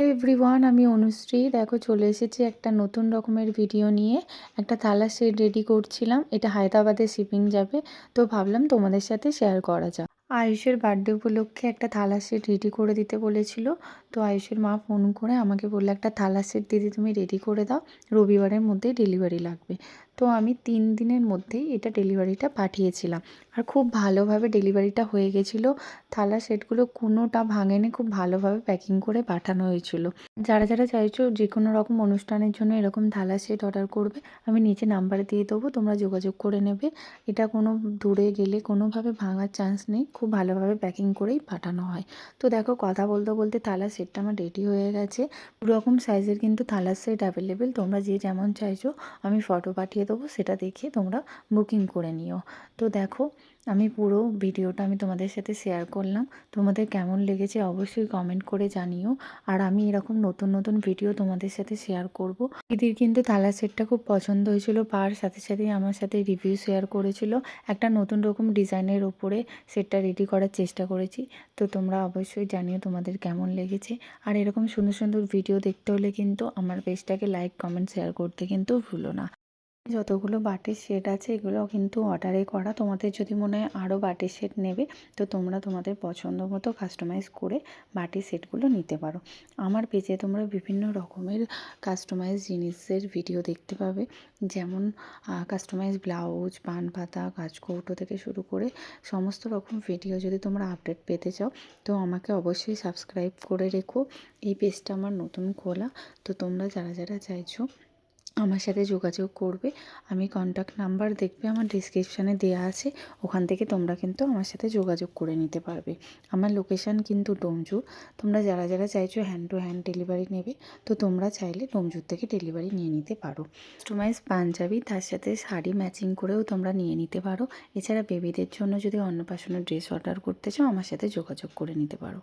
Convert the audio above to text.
Everyone, আমি অনুশ্রী। দেখো, চলে এসেছি একটা নতুন রকমের ভিডিও নিয়ে। একটা থালার সেট রেডি করছিলাম। এটা হায়দ্রাবাদে শিপিং যাবে, তো ভাবলাম তোমাদের সাথে শেয়ার করা যাক। আয়ুষের বার্থডে উপলক্ষে একটা থালার সেট রেডি করে দিতে বলেছিল। তো আয়ুষের মা ফোন করে আমাকে বললো, একটা থালার সেট দিদি তুমি রেডি করে দাও, রবিবারের মধ্যেই ডেলিভারি লাগবে। তো আমি 3 দিনের মধ্যেই এটা ডেলিভারিটা পাঠিয়েছিলাম, আর খুব ভালোভাবে ডেলিভারিটা হয়ে গেছিলো। থালার সেটগুলো কোনোটা ভাঙেনি, খুব ভালোভাবে প্যাকিং করে পাঠানো হয়েছিল। যারা যারা চাইছো যে কোনো রকম অনুষ্ঠানের জন্য এরকম থালার সেট অর্ডার করবে, আমি নিচে নাম্বার দিয়ে দেবো, তোমরা যোগাযোগ করে নেবে। এটা কোনো দূরে গেলে কোনোভাবে ভাঙার চান্স নেই, খুব ভালোভাবে প্যাকিং করেই পাঠানো হয়। তো দেখো, কথা বলতে বলতে থালার সেটটা আমার রেডি হয়ে গেছে। রকম সাইজের কিন্তু থালার সেট অ্যাভেলেবেল, তোমরা যে যেমন চাইছো আমি ফটো পাঠিয়ে দেবো, সেটা দেখে তোমরা বুকিং করে নিও। তো দেখো, আমি পুরো ভিডিওটা আমি তোমাদের সাথে শেয়ার করলাম। তোমাদের কেমন লেগেছে অবশ্যই কমেন্ট করে জানিও। আর আমি এরকম নতুন নতুন ভিডিও তোমাদের সাথে শেয়ার করব। দিদির কিন্তু থালার সেটটা খুব পছন্দ হয়েছিল, পাওয়ার সাথে সাথেই আমার সাথে রিভিউ শেয়ার করেছিল। একটা নতুন রকম ডিজাইনের ওপরে সেটটা রেডি করার চেষ্টা করেছি। তো তোমরা অবশ্যই জানিও তোমাদের কেমন লেগেছে। আর এরকম সুন্দর সুন্দর ভিডিও দেখতে হলে কিন্তু আমার পেজটাকে লাইক, কমেন্ট, শেয়ার করতে কিন্তু ভুলো না। যতগুলো বাটির সেট আছে এগুলো কিন্তু অর্ডারে করা। তোমাদের যদি মনে হয় আরও বাটির সেট নেবে, তো তোমরা তোমাদের পছন্দ মতো কাস্টমাইজ করে বাটির সেটগুলো নিতে পারো। আমার পেজে তোমরা বিভিন্ন রকমের কাস্টমাইজ জিনিসের ভিডিও দেখতে পাবে, যেমন কাস্টমাইজ ব্লাউজ, পান পাতা, কাঁচকৌটো থেকে শুরু করে সমস্ত রকম ভিডিও যদি তোমরা আপডেট পেতে চাও, তো আমাকে অবশ্যই সাবস্ক্রাইব করে রেখো। এই পেজটা আমার নতুন খোলা, তো তোমরা যারা যারা চাইছো আমার সাথে যোগাযোগ করবে। আমি কন্ট্যাক্ট নাম্বার দেখবে আমার ডিসক্রিপশানে দেওয়া আছে, ওখান থেকে তোমরা কিন্তু আমার সাথে যোগাযোগ করে নিতে পারবে। আমার লোকেশান কিন্তু ডোমজু। তোমরা যারা যারা চাইছো হ্যান্ড টু হ্যান্ড ডেলিভারি নেবে, তো তোমরা চাইলে ডোমজুর থেকে ডেলিভারি নিয়ে নিতে পারো। কাস্টমাইজ পাঞ্জাবি, তার সাথে শাড়ি ম্যাচিং করেও তোমরা নিয়ে নিতে পারো। এছাড়া বেবিদের জন্য যদি অন্নপ্রাশনের ড্রেস অর্ডার করতে চাও, আমার সাথে যোগাযোগ করে নিতে পারো।